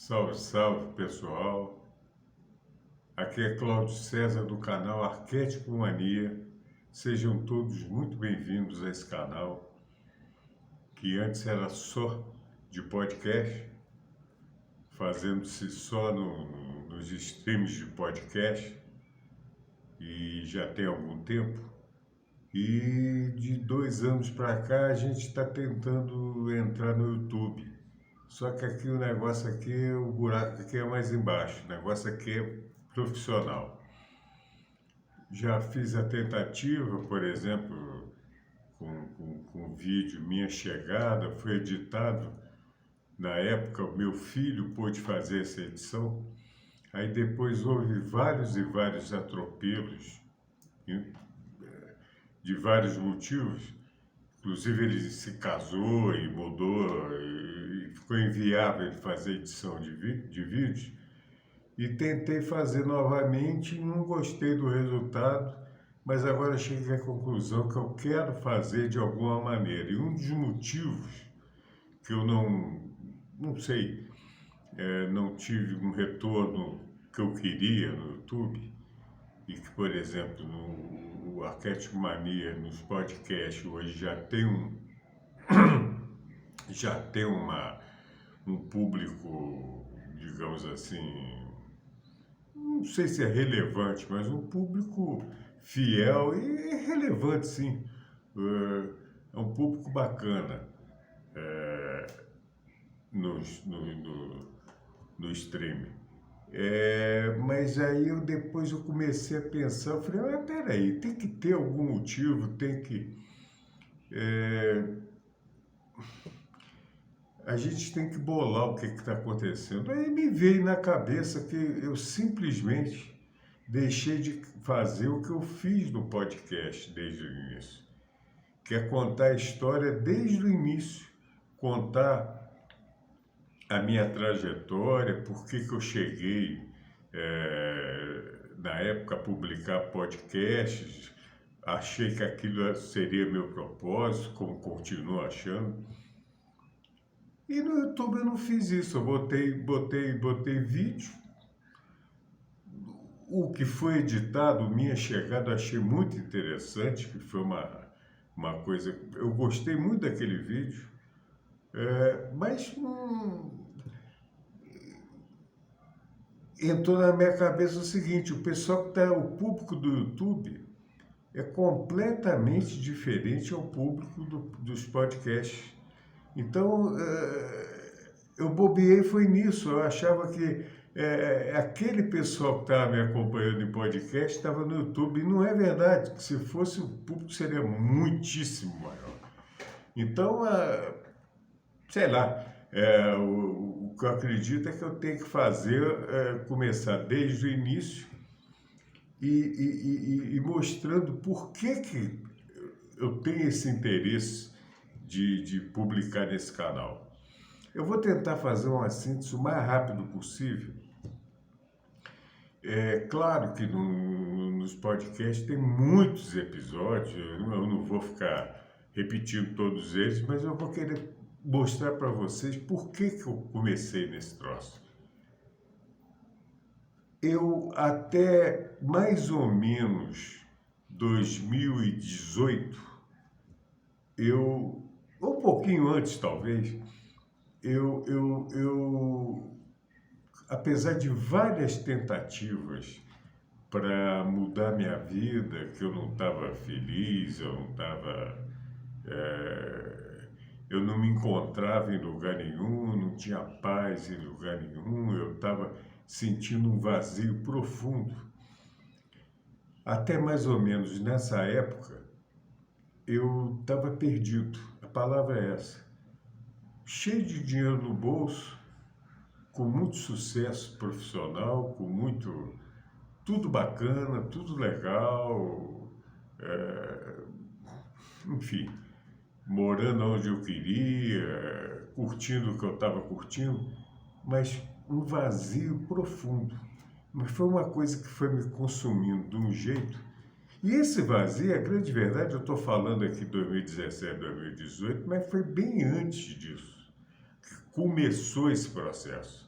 Salve, salve pessoal. Aqui é Cláudio César do canal Arquétipo Mania. Sejam todos muito bem-vindos a esse canal, que antes era só de podcast, fazendo-se só nos streams de podcast, e já tem algum tempo. E de 2 anos para cá a gente está tentando entrar no YouTube. Só que aqui o negócio aqui, o buraco aqui é mais embaixo, o negócio aqui é profissional. Já fiz a tentativa, por exemplo, com o vídeo Minha Chegada, foi editado. Na época, o meu filho pôde fazer essa edição. Aí depois houve vários e vários atropelos, de vários motivos. Inclusive ele se casou e mudou, e ficou inviável ele fazer edição de vídeos. E tentei fazer novamente, não gostei do resultado, mas agora cheguei à conclusão que eu quero fazer de alguma maneira. E um dos motivos que eu não sei, não tive um retorno que eu queria no YouTube, e que, por exemplo, no Arquétipo Mania, nos podcasts, hoje já tem um público, digamos assim, não sei se é relevante, mas um público fiel e relevante, sim. É um público bacana no, no streaming. Mas aí depois eu comecei a pensar, eu falei, mas peraí, tem que ter algum motivo, tem que... a gente tem que bolar o que está acontecendo. Aí me veio na cabeça que eu simplesmente deixei de fazer o que eu fiz no podcast desde o início, que é contar a história desde o início, contar a minha trajetória, por que eu cheguei, na época, a publicar podcasts, achei que aquilo seria meu propósito, como continuo achando. E no YouTube eu não fiz isso, eu botei vídeo. O que foi editado, Minha Chegada, eu achei muito interessante, que foi uma coisa... Eu gostei muito daquele vídeo, mas entrou na minha cabeça o seguinte, o público do YouTube é completamente diferente ao público dos podcasts. Então, eu bobeei foi nisso, eu achava que aquele pessoal que estava me acompanhando em podcast estava no YouTube, e não é verdade, que se fosse o público seria muitíssimo maior. Então, sei lá, o que eu acredito é que eu tenho que fazer, começar desde o início e mostrando por que eu tenho esse interesse de publicar nesse canal. Eu vou tentar fazer uma síntese o mais rápido possível. É claro que nos podcasts tem muitos episódios, eu não vou ficar repetindo todos eles, mas eu vou querer mostrar para vocês por que eu comecei nesse troço. Eu, até mais ou menos 2018, um pouquinho antes talvez, apesar de várias tentativas para mudar minha vida, que eu não estava feliz, eu não me encontrava em lugar nenhum, não tinha paz em lugar nenhum, eu estava sentindo um vazio profundo. Até mais ou menos nessa época, eu estava perdido, a palavra é essa. Cheio de dinheiro no bolso, com muito sucesso profissional, tudo bacana, tudo legal, enfim, morando onde eu queria, curtindo o que eu estava curtindo, mas um vazio profundo. Mas foi uma coisa que foi me consumindo de um jeito. E esse vazio, a grande verdade, eu estou falando aqui de 2017, 2018, mas foi bem antes disso que começou esse processo.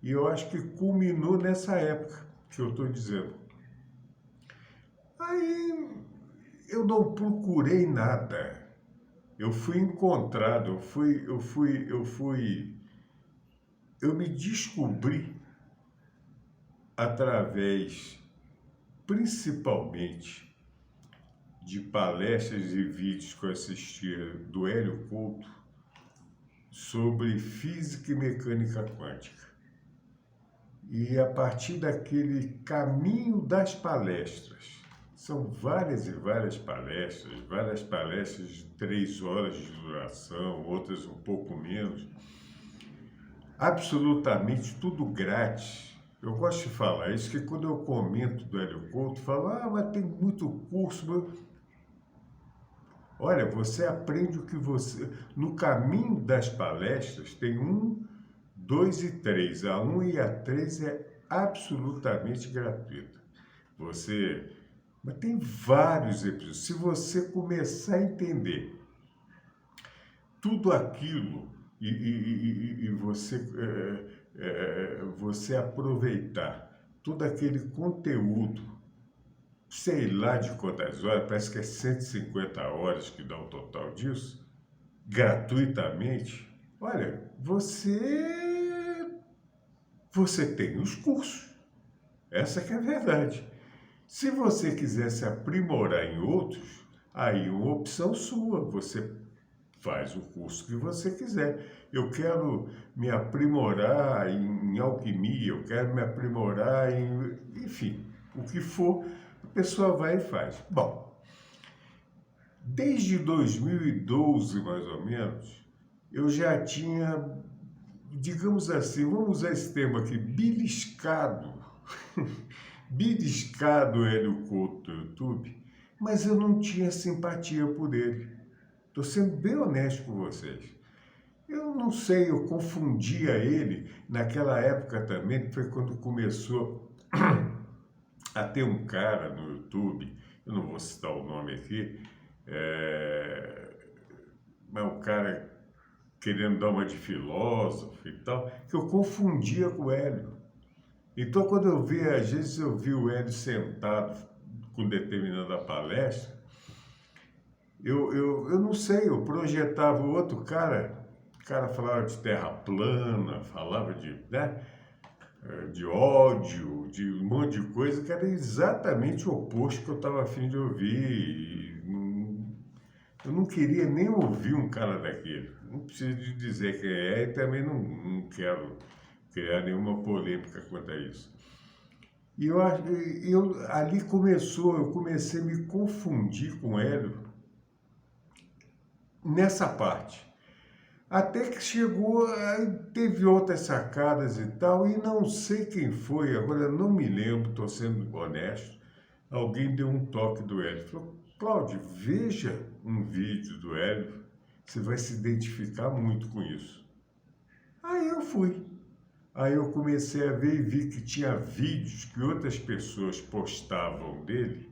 E eu acho que culminou nessa época que eu estou dizendo. Aí eu não procurei nada. Eu fui encontrado, eu me descobri através, principalmente, de palestras e vídeos que eu assistia do Hélio Couto sobre física e mecânica quântica. E a partir daquele caminho das palestras, são várias e várias palestras de 3 horas de duração, outras um pouco menos, absolutamente tudo grátis. Eu gosto de falar isso, que quando eu comento do Hélio Couto, falo, mas tem muito curso. Olha, você aprende o que você... No caminho das palestras, tem 1, 2 e 3. A 1 e a 3 é absolutamente gratuita. Mas tem vários episódios. Se você começar a entender tudo aquilo e você aproveitar todo aquele conteúdo, sei lá de quantas horas, parece que é 150 horas que dá o total disso, gratuitamente, olha, você tem os cursos. Essa que é a verdade. Se você quiser se aprimorar em outros, aí é uma opção sua. Você faz o curso que você quiser. Eu quero me aprimorar em alquimia, eu quero me aprimorar em... Enfim, o que for, a pessoa vai e faz. Bom, desde 2012, mais ou menos, eu já tinha, digamos assim, vamos usar esse termo aqui, beliscado Hélio Couto do YouTube, mas eu não tinha simpatia por ele. Estou sendo bem honesto com vocês. Eu não sei, eu confundia ele naquela época também, que foi quando começou a ter um cara no YouTube, eu não vou citar o nome aqui, mas um cara querendo dar uma de filósofo e tal, que eu confundia com o Hélio. Então, quando eu via, às vezes eu vi o Hélio sentado com determinada palestra, eu não sei, eu projetava o outro cara, o cara falava de terra plana, falava de ódio, de um monte de coisa que era exatamente o oposto que eu estava a fim de ouvir. Eu não queria nem ouvir um cara daquele. Não preciso de dizer quem é e também não quero criar nenhuma polêmica quanto a isso. E ali eu comecei a me confundir com o Hélio nessa parte. Até que chegou, aí teve outras sacadas e tal, e não sei quem foi, agora não me lembro, estou sendo honesto. Alguém deu um toque do Hélio. Falou, Cláudio, veja um vídeo do Hélio, você vai se identificar muito com isso. Aí eu fui. Aí eu comecei a ver e vi que tinha vídeos que outras pessoas postavam dele,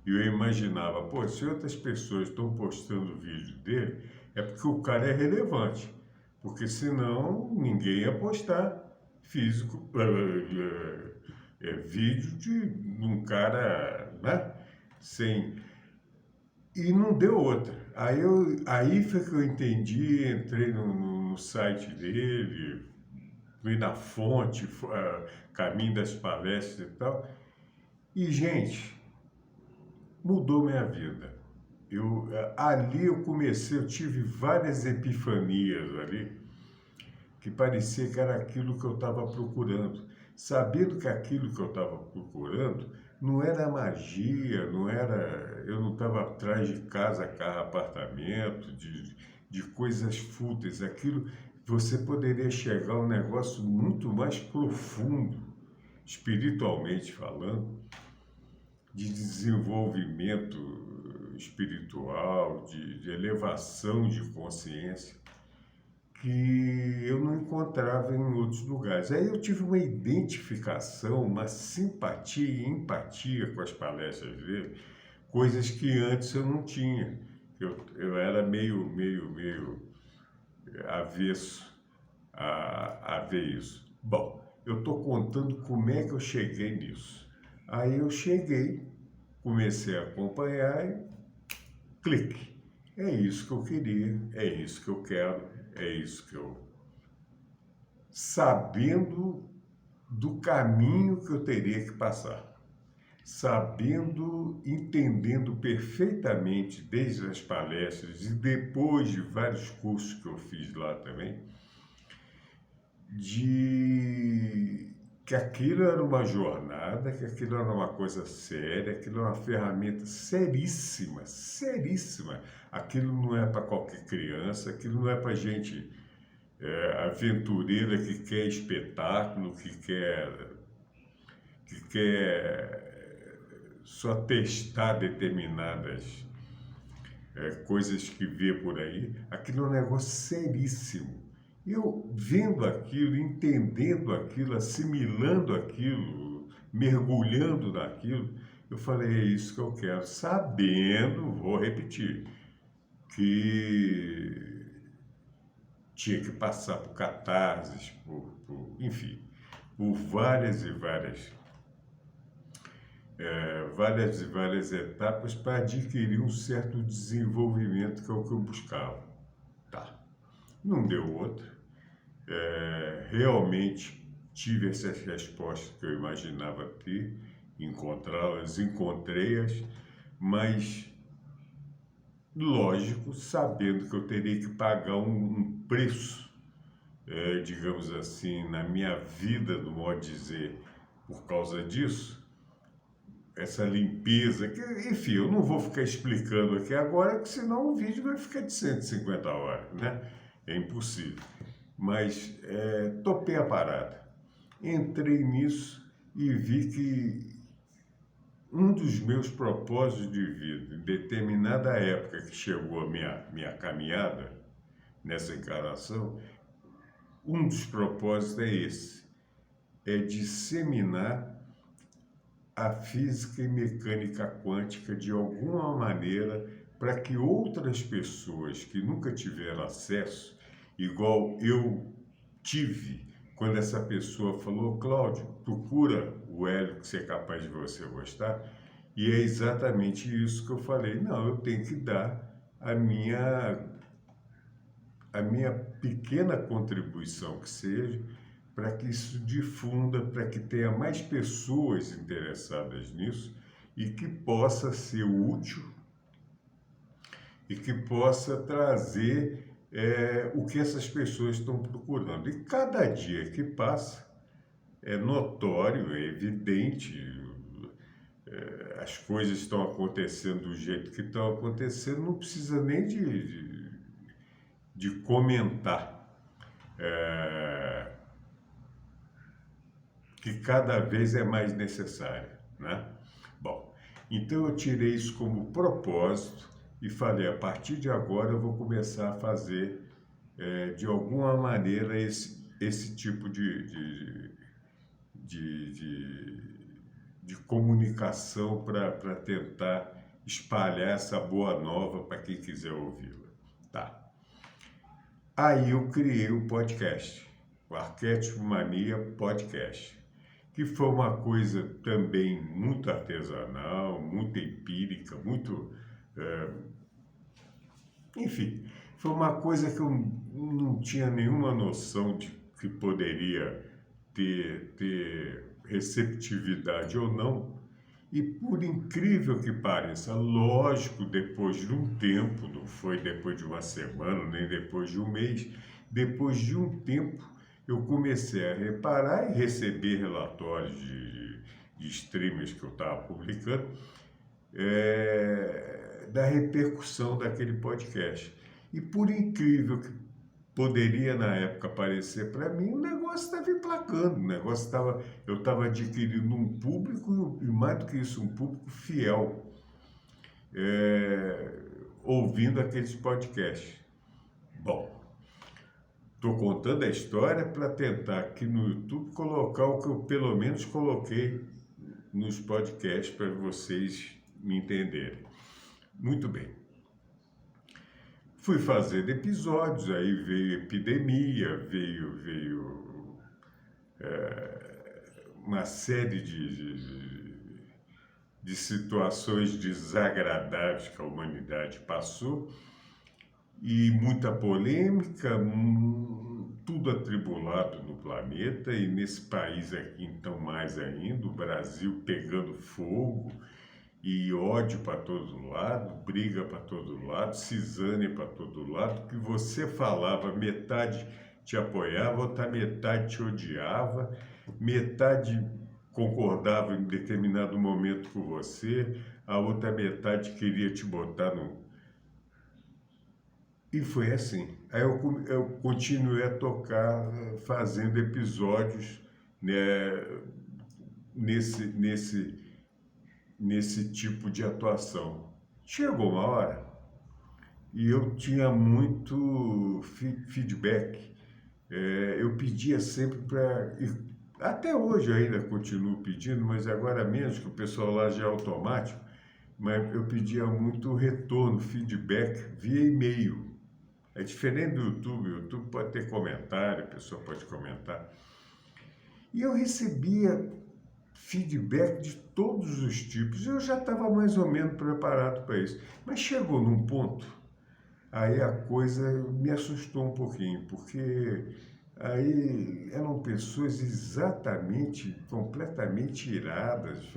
e eu imaginava, pô, se outras pessoas estão postando vídeo dele, é porque o cara é relevante, porque senão ninguém ia postar vídeo de um cara, né, sem... E não deu outra. Aí foi que eu entendi, entrei no site dele, fui na fonte, caminho das palestras e tal. E, gente, mudou minha vida. Ali eu tive várias epifanias ali, que parecia que era aquilo que eu estava procurando. Sabendo que aquilo que eu estava procurando não era magia, eu não estava atrás de casa, carro, apartamento, de coisas fúteis. Aquilo, você poderia chegar a um negócio muito mais profundo, espiritualmente falando, de desenvolvimento espiritual, de elevação de consciência, que eu não encontrava em outros lugares. Aí eu tive uma identificação, uma simpatia e empatia com as palestras dele, coisas que antes eu não tinha. Eu era meio avesso a ver isso. Bom, eu estou contando como é que eu cheguei nisso. Aí eu cheguei, comecei a acompanhar e clique. É isso que eu queria, é isso que eu quero, é isso que eu... Sabendo do caminho que eu teria que passar. Sabendo, entendendo perfeitamente desde as palestras e depois de vários cursos que eu fiz lá também, de que aquilo era uma jornada, que aquilo era uma coisa séria, aquilo era uma ferramenta seríssima, seríssima. Aquilo não é para qualquer criança, aquilo não é para gente aventureira que quer espetáculo, que quer só testar determinadas coisas que vê por aí. Aquilo é um negócio seríssimo. Eu vendo aquilo, entendendo aquilo, assimilando aquilo, mergulhando naquilo, eu falei, é isso que eu quero, sabendo, vou repetir, que tinha que passar por catarses, enfim, por várias e várias etapas para adquirir um certo desenvolvimento que é o que eu buscava. Tá. Não deu outra. Realmente tive essas respostas que eu imaginava ter, encontrá-las, encontrei-as, mas lógico, sabendo que eu teria que pagar um preço, digamos assim, na minha vida, do modo de dizer, por causa disso, essa limpeza, que, enfim, eu não vou ficar explicando aqui agora, que senão o vídeo vai ficar de 150 horas, né? É impossível. Mas topei a parada. Entrei nisso e vi que um dos meus propósitos de vida, em determinada época que chegou a minha caminhada nessa encarnação, um dos propósitos é esse, é disseminar a física e mecânica quântica de alguma maneira para que outras pessoas que nunca tiveram acesso, igual eu tive, quando essa pessoa falou, Cláudio, procura o Hélio que você é capaz de você gostar, e é exatamente isso que eu falei, não, eu tenho que dar a minha pequena contribuição que seja, para que isso difunda, para que tenha mais pessoas interessadas nisso e que possa ser útil e que possa trazer o que essas pessoas estão procurando. E cada dia que passa, é notório, é evidente, as coisas estão acontecendo do jeito que estão acontecendo, não precisa nem de comentar. Que cada vez é mais necessária, né? Bom, então eu tirei isso como propósito e falei, a partir de agora eu vou começar a fazer, de alguma maneira, esse tipo de comunicação para tentar espalhar essa boa nova para quem quiser ouvi-la. Tá. Aí eu criei o podcast, o Arquétipo Mania Podcast, que foi uma coisa também muito artesanal, muito empírica, muito... enfim, foi uma coisa que eu não tinha nenhuma noção de que poderia ter receptividade ou não. E por incrível que pareça, lógico, depois de um tempo, não foi depois de uma semana, nem depois de um mês, depois de um tempo, eu comecei a reparar e receber relatórios de streamers que eu estava publicando, da repercussão daquele podcast. E por incrível que poderia na época parecer para mim, o negócio estava emplacando, eu estava adquirindo um público, e mais do que isso, um público fiel, ouvindo aqueles podcasts. Bom, estou contando a história para tentar aqui no YouTube colocar o que eu pelo menos coloquei nos podcasts para vocês me entenderem. Muito bem. Fui fazendo episódios, aí veio epidemia, veio uma série de situações desagradáveis que a humanidade passou e muita polêmica, tudo atribulado no planeta e nesse país aqui, então, mais ainda, o Brasil pegando fogo e ódio para todo lado, briga para todo lado, cisânia para todo lado, que você falava, metade te apoiava, outra metade te odiava, metade concordava em determinado momento com você, a outra metade queria te botar no... E foi assim. Aí eu continuei a tocar, fazendo episódios, né, nesse tipo de atuação. Chegou uma hora e eu tinha muito feedback. Eu pedia sempre para... Até hoje eu ainda continuo pedindo, mas agora menos, que o pessoal lá já é automático, mas eu pedia muito retorno, feedback via e-mail. É diferente do YouTube. O YouTube pode ter comentário, a pessoa pode comentar. E eu recebia feedback de todos os tipos. Eu já estava mais ou menos preparado para isso. Mas chegou num ponto, aí a coisa me assustou um pouquinho, porque aí eram pessoas exatamente, completamente iradas.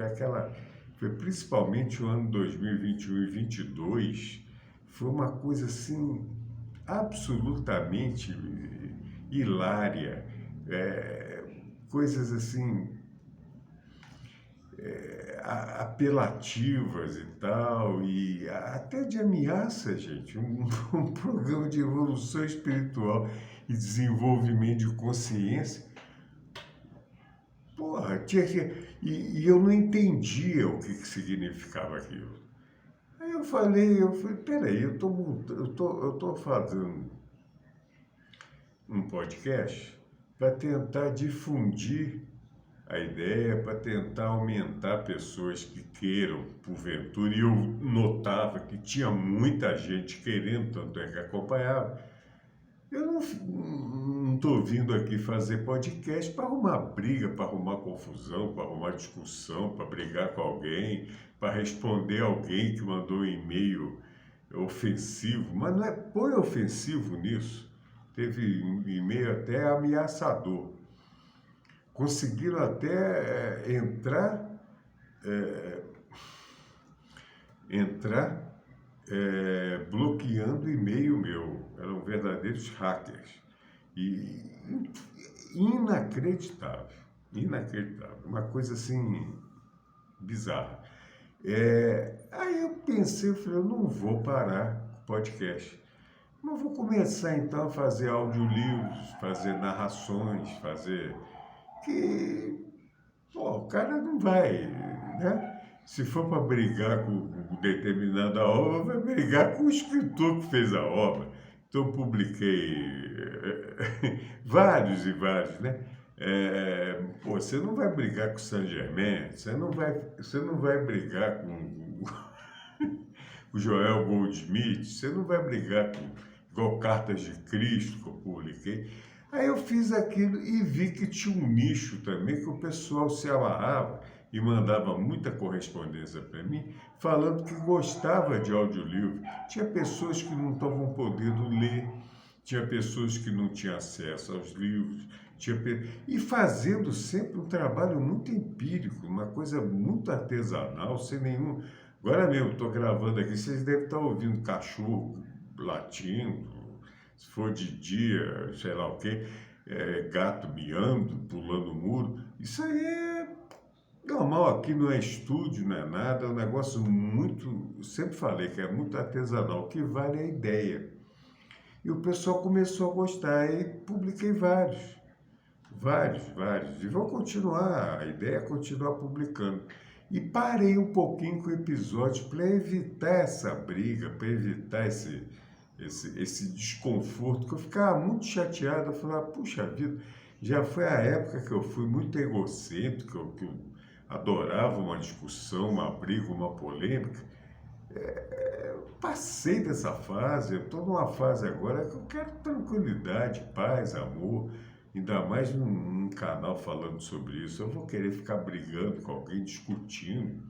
Foi principalmente o ano 2021 e 2022, foi uma coisa assim absolutamente hilária, coisas assim apelativas e tal, e até de ameaça, gente. Um programa de evolução espiritual e desenvolvimento de consciência. Porra, e eu não entendia o que significava aquilo. Aí eu falei, peraí, eu tô fazendo um podcast para tentar difundir a ideia, para tentar aumentar pessoas que queiram, porventura, e eu notava que tinha muita gente querendo, tanto é que acompanhava. Eu não estou vindo aqui fazer podcast para arrumar briga, para arrumar confusão, para arrumar discussão, para brigar com alguém, para responder alguém que mandou um e-mail ofensivo, mas não é põe ofensivo nisso. Teve um e-mail até ameaçador. Conseguiram até entrar bloqueando e-mail meu. Eram verdadeiros hackers. E inacreditável, inacreditável. Uma coisa assim bizarra. Aí eu pensei, eu falei, eu não vou parar com o podcast. Mas vou começar então a fazer audiolivros, fazer narrações, fazer... que o cara não vai, né? Se for para brigar com determinada obra, vai brigar com o escritor que fez a obra. Então, eu publiquei vários e vários, né? Você não vai brigar com Saint-Germain, você não vai brigar com o Joel Goldsmith, você não vai brigar igual Cartas de Cristo que eu publiquei. Aí eu fiz aquilo e vi que tinha um nicho também, que o pessoal se amarrava e mandava muita correspondência para mim, falando que gostava de audiolivro. Tinha pessoas que não estavam podendo ler, tinha pessoas que não tinham acesso aos livros, e fazendo sempre um trabalho muito empírico, uma coisa muito artesanal, sem nenhum... Agora mesmo, estou gravando aqui, vocês devem estar ouvindo cachorro latindo, se for de dia, sei lá o quê, gato miando, pulando o muro. Isso aí é normal, aqui não é estúdio, não é nada, é um negócio muito, sempre falei que é muito artesanal, o que vale é a ideia. E o pessoal começou a gostar, e publiquei vários. E vou continuar, a ideia é continuar publicando. E parei um pouquinho com o episódio para evitar essa briga, para evitar esse desconforto, que eu ficava muito chateado. Eu falava, puxa vida, já foi a época que eu fui muito egocêntrico, que eu adorava uma discussão, uma briga, uma polêmica. Eu passei dessa fase, eu estou numa fase agora que eu quero tranquilidade, paz, amor, ainda mais num canal falando sobre isso, eu vou querer ficar brigando com alguém, discutindo.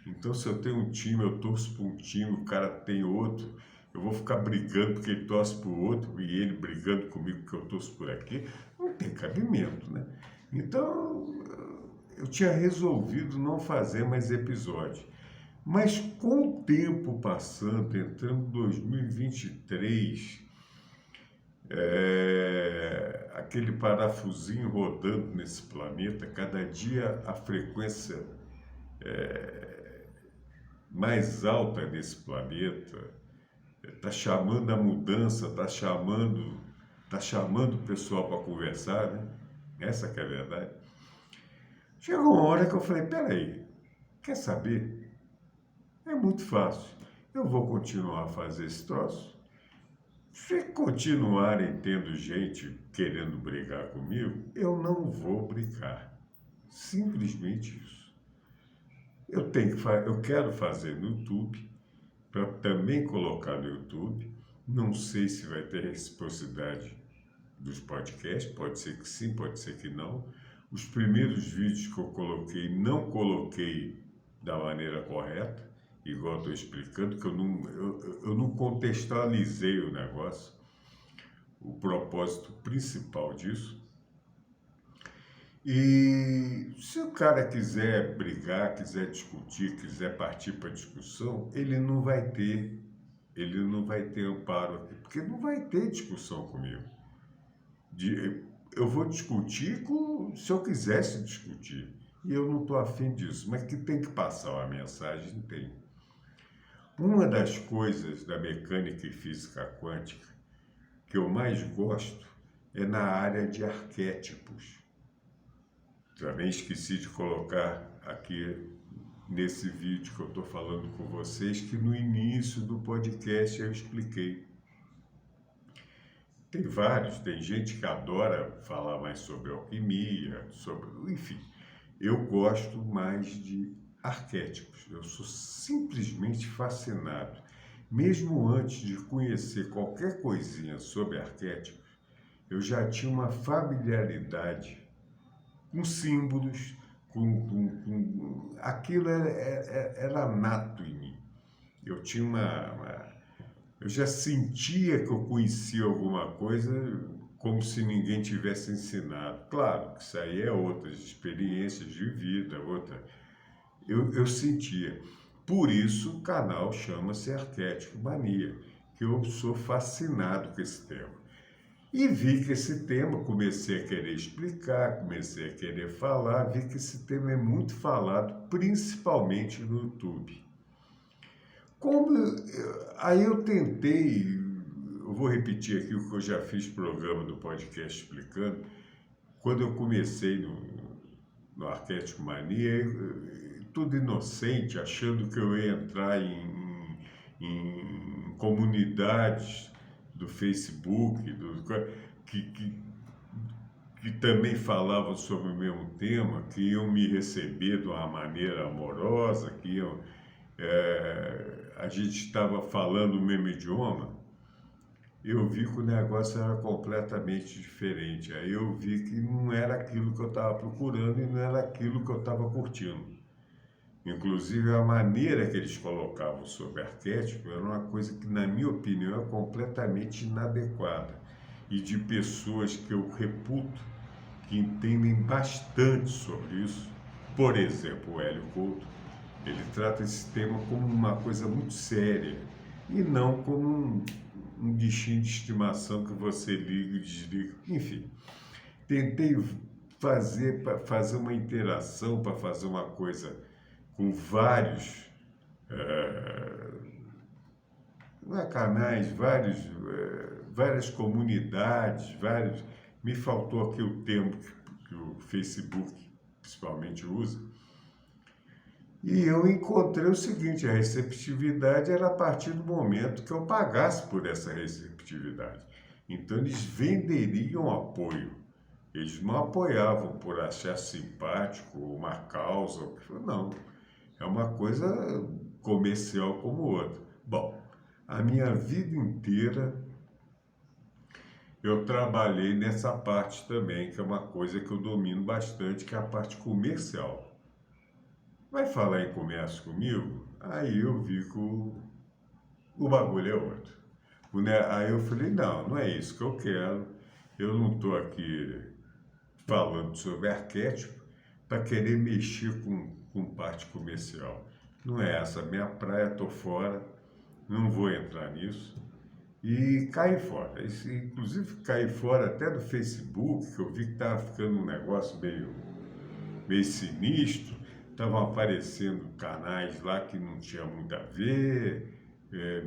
Então, se eu tenho um time, eu torço para um time, o cara tem outro, eu vou ficar brigando porque ele torce para o outro e ele brigando comigo porque eu torço por aqui, não tem cabimento, né? Então, eu tinha resolvido não fazer mais episódios. Mas com o tempo passando, entrando em 2023, aquele parafusinho rodando nesse planeta, cada dia a frequência mais alta nesse planeta está chamando a mudança, está chamando o pessoal para conversar, né? Essa que é a verdade. Chegou uma hora que eu falei, peraí, quer saber? É muito fácil. Eu vou continuar a fazer esse troço. Se continuarem tendo gente querendo brigar comigo, eu não vou brigar. Simplesmente isso. Eu quero fazer no YouTube, para também colocar no YouTube. Não sei se vai ter reciprocidade dos podcasts, pode ser que sim, pode ser que não. Os primeiros vídeos que eu coloquei, não coloquei da maneira correta, igual estou explicando, que eu não contextualizei o negócio, o propósito principal disso. E se o cara quiser brigar, quiser discutir, quiser partir para discussão, ele não vai ter amparo aqui, porque não vai ter discussão comigo. Eu vou discutir se eu quisesse discutir, e eu não estou afim disso, mas que tem que passar uma mensagem, tem. Uma das coisas da mecânica e física quântica que eu mais gosto é na área de arquétipos. Também esqueci de colocar aqui nesse vídeo que eu estou falando com vocês, que no início do podcast eu expliquei. Tem vários, tem gente que adora falar mais sobre alquimia, enfim. Eu gosto mais de arquétipos, eu sou simplesmente fascinado. Mesmo antes de conhecer qualquer coisinha sobre arquétipos, eu já tinha uma familiaridade com símbolos, aquilo era nato em mim. Eu tinha eu já sentia que eu conhecia alguma coisa como se ninguém tivesse ensinado. Claro que isso aí é outras experiências de vida, eu sentia. Por isso o canal chama-se Arquétipo Mania, que eu sou fascinado com esse tema. E vi que esse tema, comecei a querer explicar, comecei a querer falar, vi que esse tema é muito falado, principalmente no YouTube. Aí eu tentei, eu vou repetir aqui o que eu já fiz programa do podcast explicando, quando eu comecei no Arquétipo Mania, tudo inocente, achando que eu ia entrar em comunidades do Facebook, que também falavam sobre o mesmo tema, que iam me receber de uma maneira amorosa, a gente estava falando o mesmo idioma. Eu vi que o negócio era completamente diferente. Aí eu vi que não era aquilo que eu estava procurando e não era aquilo que eu estava curtindo. Inclusive, a maneira que eles colocavam sobre arquétipo era uma coisa que, na minha opinião, é completamente inadequada. E de pessoas que eu reputo, que entendem bastante sobre isso. Por exemplo, o Hélio Couto, ele trata esse tema como uma coisa muito séria e não como um bichinho de estimação que você liga e desliga. Enfim, tentei fazer uma interação, para fazer uma coisa com vários canais, várias comunidades, me faltou aqui o termo que o Facebook principalmente usa. E eu encontrei o seguinte, a receptividade era a partir do momento que eu pagasse por essa receptividade. Então eles venderiam apoio. Eles não apoiavam por achar simpático uma causa. Não, é uma coisa comercial como outra. Bom, a minha vida inteira eu trabalhei nessa parte também, que é uma coisa que eu domino bastante, que é a parte comercial. Vai falar em comércio comigo? Aí eu vi que o bagulho é outro. Aí eu falei, não é isso que eu quero. Eu não estou aqui falando sobre arquétipo para querer mexer com parte comercial. Não é essa a minha praia, estou fora, não vou entrar nisso. E caí fora. Inclusive caí fora até do Facebook, que eu vi que estava ficando um negócio meio sinistro. Estavam aparecendo canais lá que não tinha muito a ver,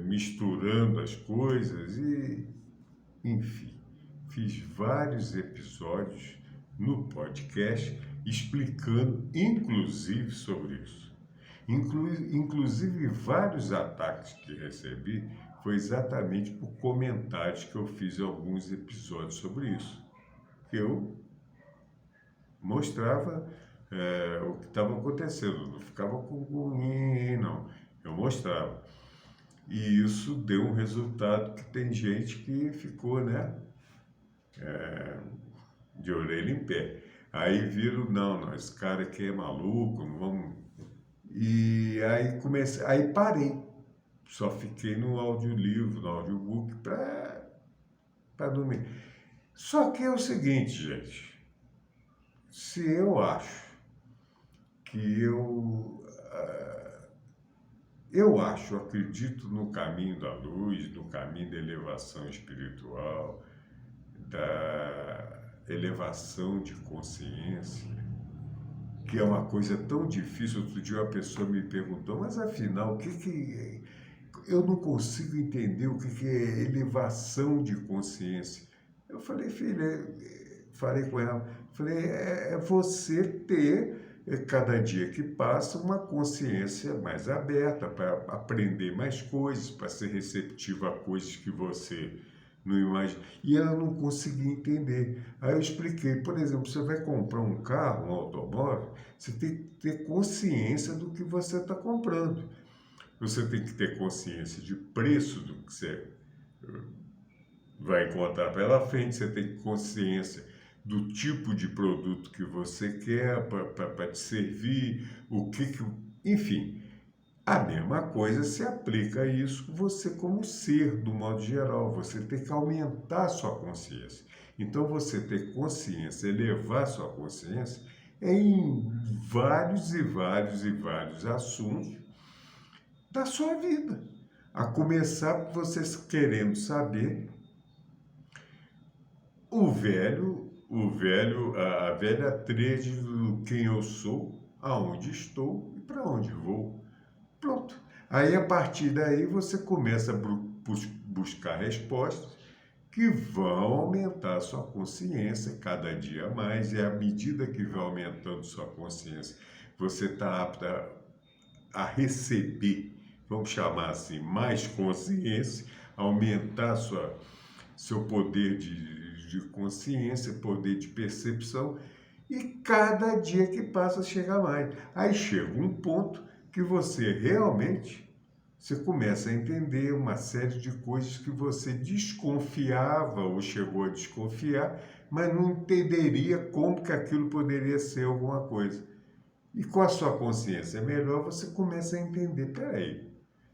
misturando as coisas e, enfim, fiz vários episódios no podcast explicando, inclusive, sobre isso. Inclusive, vários ataques que recebi foi exatamente por comentários que eu fiz em alguns episódios sobre isso. Eu mostrava o que estava acontecendo, não ficava com não, eu mostrava. E isso deu um resultado que tem gente que ficou, né, de orelha em pé. Aí viram, não, esse cara aqui é maluco, não vamos... E aí parei. Só fiquei no audiolivro, no audiobook para dormir. Só que é o seguinte, gente, se eu acho que acredito no caminho da luz, no caminho da elevação espiritual, da elevação de consciência, que é uma coisa tão difícil. Outro dia uma pessoa me perguntou, mas afinal, eu não consigo entender o que é elevação de consciência. Eu falei, filha, falei com ela, falei, é você ter, cada dia que passa, uma consciência mais aberta para aprender mais coisas, para ser receptiva a coisas que você não imagina. E ela não conseguia entender. Aí eu expliquei, por exemplo, você vai comprar um carro, um automóvel, você tem que ter consciência do que você está comprando. Você tem que ter consciência de preço do que você vai encontrar pela frente, você tem consciência do tipo de produto que você quer para te servir, enfim. A mesma coisa se aplica a isso você como ser, do modo geral. Você tem que aumentar a sua consciência. Então, você ter consciência, elevar sua consciência, é em vários e vários e vários assuntos da sua vida. A começar por vocês querendo saber a velha tríade do quem eu sou, aonde estou e para onde vou. Pronto. Aí, a partir daí, você começa a buscar respostas que vão aumentar a sua consciência cada dia mais, e à medida que vai aumentando sua consciência, você está apto a receber, vamos chamar assim, mais consciência, aumentar seu poder de consciência, poder de percepção, e cada dia que passa chega mais. Aí chega um ponto que você começa a entender uma série de coisas que você desconfiava ou chegou a desconfiar, mas não entenderia como que aquilo poderia ser alguma coisa. E com a sua consciência melhor, você começa a entender,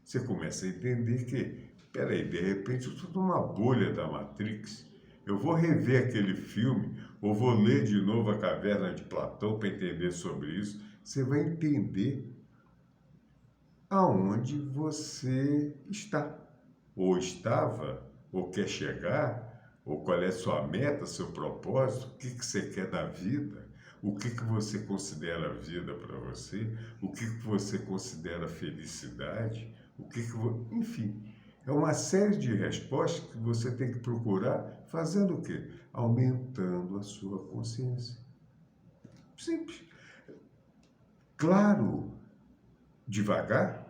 você começa a entender que, de repente eu estou numa bolha da Matrix, eu vou rever aquele filme, ou vou ler de novo A Caverna de Platão para entender sobre isso. Você vai entender aonde você está, ou estava, ou quer chegar, ou qual é a sua meta, seu propósito, o que você quer da vida, o que você considera vida para você, o que você considera felicidade, enfim. É uma série de respostas que você tem que procurar fazendo o quê? Aumentando a sua consciência. Simples. Claro, devagar,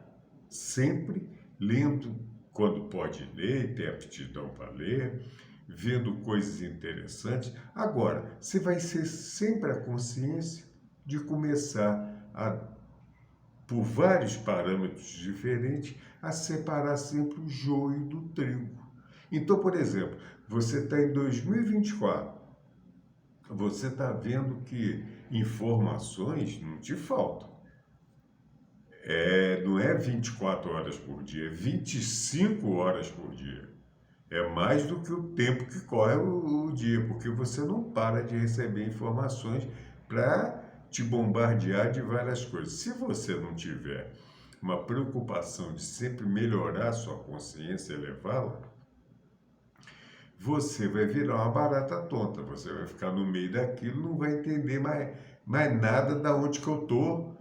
sempre, lendo quando pode ler, ter aptidão para ler, vendo coisas interessantes. Agora, você vai ser sempre a consciência de começar por vários parâmetros diferentes, a separar sempre o joio do trigo. Então, por exemplo, Você está em 2024. Você está vendo que informações não te faltam. Não é 24 horas por dia, é 25 horas por dia. É mais do que o tempo que corre o dia, porque você não para de receber informações para te bombardear de várias coisas. Se você não tiver uma preocupação de sempre melhorar a sua consciência, elevá-la, você vai virar uma barata tonta. Você vai ficar no meio daquilo, não vai entender mais nada da onde que eu estou,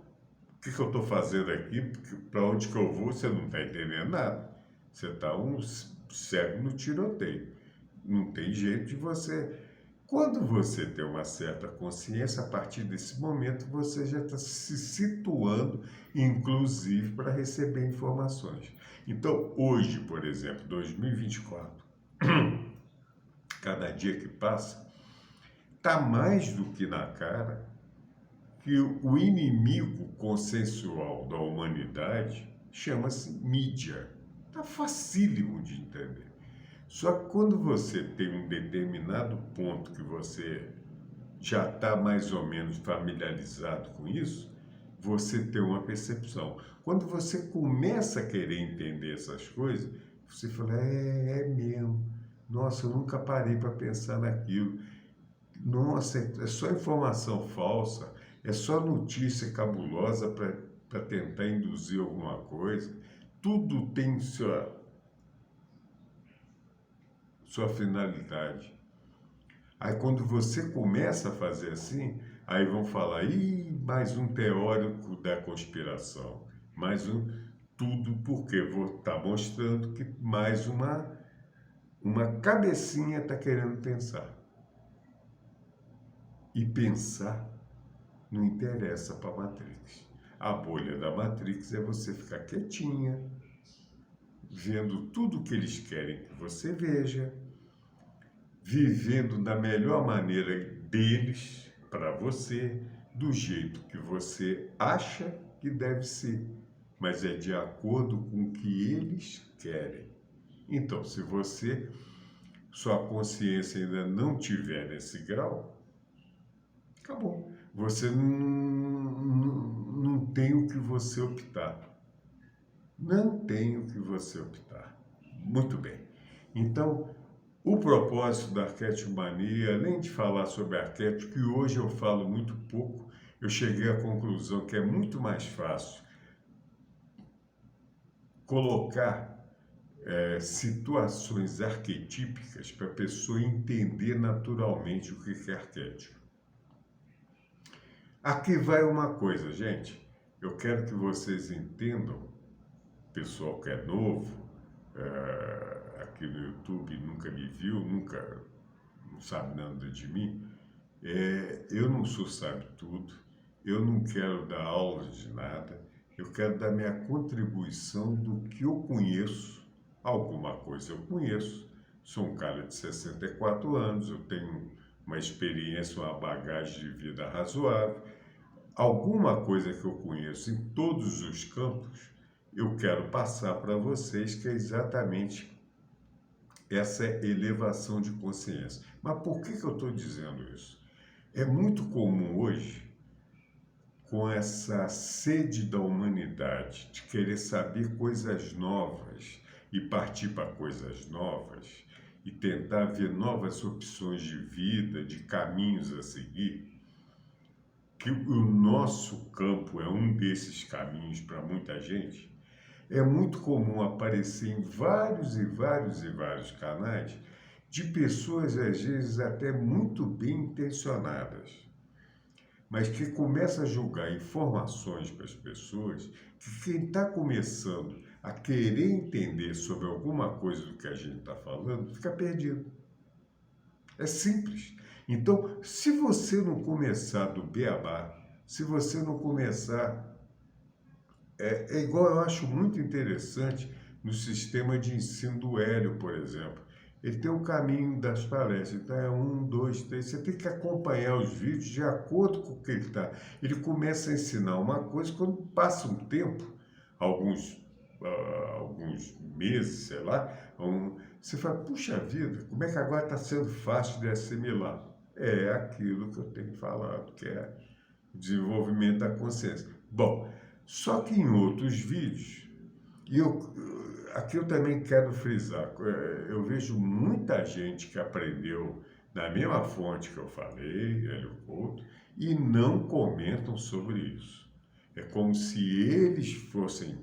o que eu estou fazendo aqui, para onde que eu vou, você não está entendendo nada. Você está um cego no tiroteio. Não tem jeito de você. Quando você tem uma certa consciência, a partir desse momento você já está se situando, inclusive, para receber informações. Então, hoje, por exemplo, 2024, cada dia que passa, está mais do que na cara que o inimigo consensual da humanidade chama-se mídia. Está facílimo de entender. Só que quando você tem um determinado ponto que você já está mais ou menos familiarizado com isso, você tem uma percepção. Quando você começa a querer entender essas coisas, você fala, é mesmo. Nossa, eu nunca parei para pensar naquilo. Nossa, é só informação falsa, é só notícia cabulosa para tentar induzir alguma coisa. Tudo tem sua finalidade. Aí quando você começa a fazer assim, aí vão falar, mais um teórico da conspiração, mais um, tudo porque vou estar mostrando que mais uma cabecinha está querendo pensar. E pensar não interessa para a Matrix. A bolha da Matrix é você ficar quietinha, vendo tudo que eles querem que você veja, vivendo da melhor maneira deles para você, do jeito que você acha que deve ser, mas é de acordo com o que eles querem. Então, se sua consciência ainda não tiver nesse grau, acabou. Você não tem o que você optar. Não tem o que você optar. Muito bem. Então, o propósito da Arquétipo Mania, além de falar sobre arquétipo, que hoje eu falo muito pouco, eu cheguei à conclusão que é muito mais fácil colocar situações arquetípicas para a pessoa entender naturalmente o que é arquétipo. Aqui vai uma coisa, gente. Eu quero que vocês entendam, pessoal que é novo, aqui no YouTube nunca me viu, nunca não sabe nada de mim, eu não sou sabe-tudo, eu não quero dar aula de nada, eu quero dar minha contribuição do que eu conheço, alguma coisa eu conheço, sou um cara de 64 anos, eu tenho uma experiência, uma bagagem de vida razoável, alguma coisa que eu conheço em todos os campos, eu quero passar para vocês, que é exatamente essa elevação de consciência. Mas por que eu estou dizendo isso? É muito comum hoje, com essa sede da humanidade de querer saber coisas novas e partir para coisas novas e tentar ver novas opções de vida, de caminhos a seguir, que o nosso campo é um desses caminhos para muita gente, é muito comum aparecer em vários e vários e vários canais de pessoas, às vezes, até muito bem intencionadas, mas que começam a julgar informações para as pessoas que quem está começando a querer entender sobre alguma coisa do que a gente está falando, fica perdido. É simples. Então, se você não começar do beabá, se você não começar... É igual, eu acho muito interessante no sistema de ensino do Hélio, por exemplo. Ele tem o caminho das palestras, então é 1, 2, 3, você tem que acompanhar os vídeos de acordo com o que ele está. Ele começa a ensinar uma coisa, quando passa um tempo, alguns meses, sei lá, você fala, puxa vida, como é que agora está sendo fácil de assimilar? É aquilo que eu tenho falado, que é o desenvolvimento da consciência. Bom, só que em outros vídeos, e aqui eu também quero frisar, eu vejo muita gente que aprendeu na mesma fonte que eu falei, Hélio Couto, e não comentam sobre isso. É como se eles fossem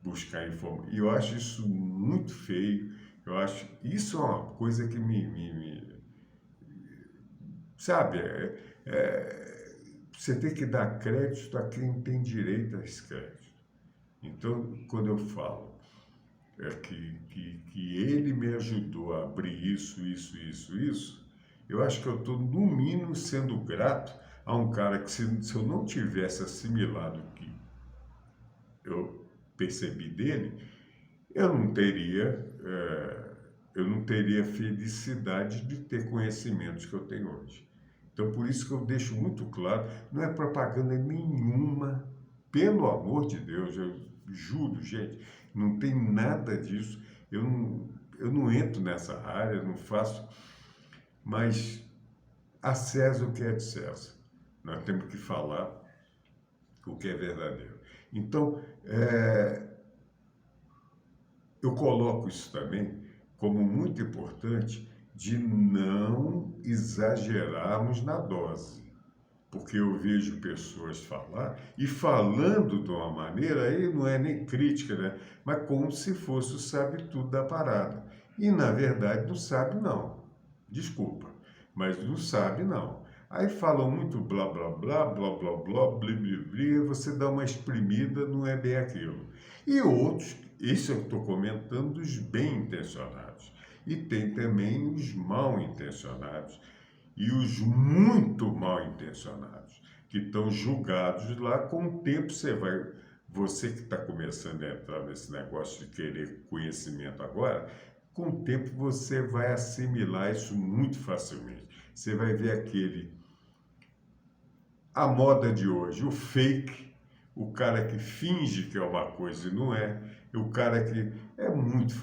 buscar informação. E eu acho isso muito feio. Eu acho isso é uma coisa que sabe, você tem que dar crédito a quem tem direito a esse crédito. Então, quando eu falo que ele me ajudou a abrir isso, eu acho que eu estou, no mínimo, sendo grato a um cara que, se eu não tivesse assimilado o que eu percebi dele, eu não teria, eu não teria felicidade de ter conhecimentos que eu tenho hoje. Então, por isso que eu deixo muito claro, não é propaganda nenhuma, pelo amor de Deus, eu juro, gente, não tem nada disso. Eu não entro nessa área, não faço, mas a César o que é de César. Nós temos que falar o que é verdadeiro. Então, eu coloco isso também como muito importante de não exagerarmos na dose. Porque eu vejo pessoas falar, e falando de uma maneira, aí não é nem crítica, né? Mas como se fosse o sabe-tudo da parada. E, na verdade, não sabe não. Desculpa, mas não sabe não. Aí falam muito blá, blá, blá, blá, blá, blá, bli, bli, bli, você dá uma exprimida, não é bem aquilo. E outros, isso eu estou comentando dos bem intencionados. E tem também os mal intencionados e os muito mal intencionados, que estão julgados lá. Com o tempo você que está começando a entrar nesse negócio de querer conhecimento agora, com o tempo você vai assimilar isso muito facilmente. Você vai ver a moda de hoje, o fake, o cara que finge que é uma coisa e não é, o cara que é muito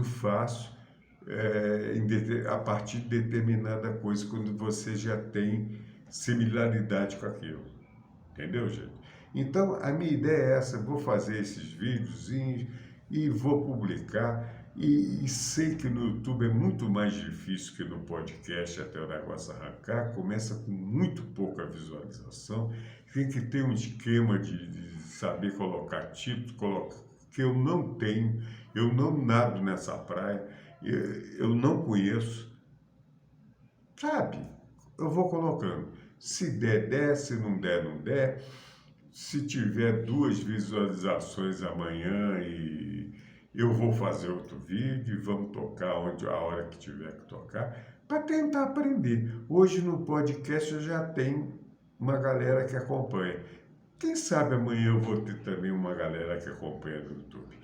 fácil, a partir de determinada coisa, quando você já tem similaridade com aquilo. Entendeu, gente? Então, a minha ideia é essa: vou fazer esses videozinhos e vou publicar. E sei que no YouTube é muito mais difícil que no podcast até o negócio arrancar. Começa com muito pouca visualização. Tem que ter um esquema de saber colocar título, que eu não tenho. Eu não nado nessa praia. Eu não conheço. Sabe? Eu vou colocando. Se der, der. Se não der, não der. Se tiver 2 visualizações amanhã, e eu vou fazer outro vídeo e vamos tocar a hora que tiver que tocar, para tentar aprender. Hoje no podcast eu já tenho uma galera que acompanha. Quem sabe amanhã eu vou ter também uma galera que acompanha no YouTube.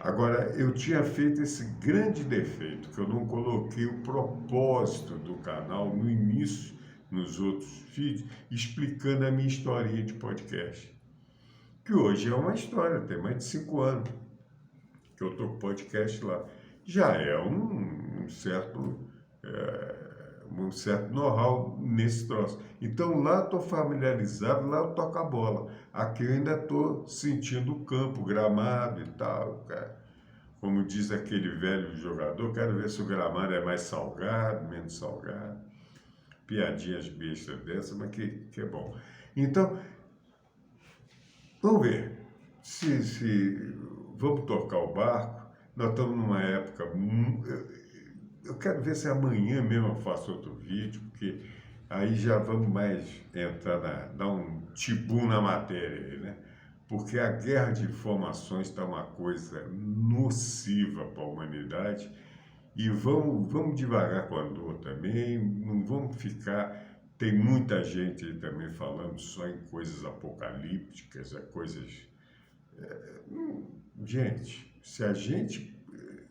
Agora, eu tinha feito esse grande defeito, que eu não coloquei o propósito do canal no início, nos outros vídeos, explicando a minha historinha de podcast. Que hoje é uma história, tem mais de 5 anos que eu estou com podcast lá. Já é um certo know-how nesse troço. Então lá estou familiarizado, lá eu toco a bola. Aqui eu ainda estou sentindo o campo, gramado e tal, cara. Como diz aquele velho jogador, quero ver se o gramado é mais salgado, menos salgado. Piadinhas bestas dessas, mas que é bom. Então, vamos ver se vamos tocar o barco. Nós estamos numa época. Eu quero ver se amanhã mesmo eu faço outro vídeo, porque aí já vamos mais entrar dar um tibum na matéria aí, né? Porque a guerra de informações está uma coisa nociva para a humanidade. E vamos devagar com a dor também, não vamos ficar. Tem muita gente aí também falando só em coisas apocalípticas, coisas. Gente,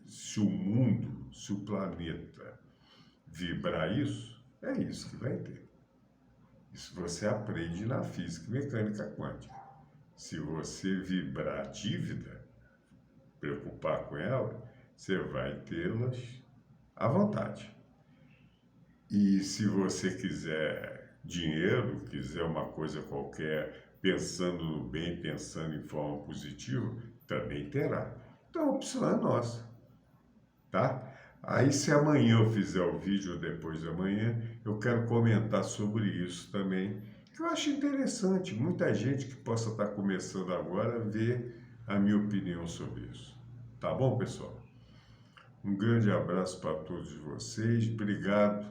se o mundo, se o planeta vibrar isso, é isso que vai ter. Isso você aprende na física e mecânica quântica. Se você vibrar a dívida, preocupar com ela, você vai tê-las à vontade. E se você quiser dinheiro, quiser uma coisa qualquer, pensando no bem, pensando em forma positiva, também terá. Então a opção é nossa, tá? Aí se amanhã eu fizer o vídeo ou depois de amanhã, eu quero comentar sobre isso também, que eu acho interessante. Muita gente que possa estar começando agora ver a minha opinião sobre isso. Tá bom, pessoal? Um grande abraço para todos vocês. Obrigado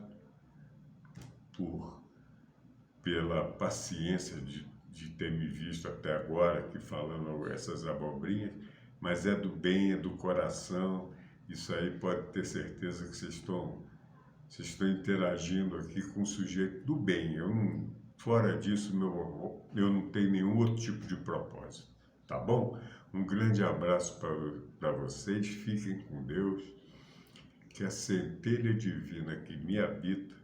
pela paciência de ter me visto até agora aqui falando essas abobrinhas, mas é do bem, é do coração. Isso aí pode ter certeza que vocês estão interagindo aqui com um sujeito do bem. Fora disso, eu não tenho nenhum outro tipo de propósito. Tá bom? Um grande abraço para vocês. Fiquem com Deus. Que a centelha divina que me habita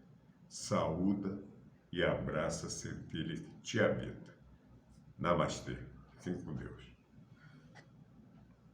saúda e abraça a centelha que te habita. Namastê. Fiquem com Deus.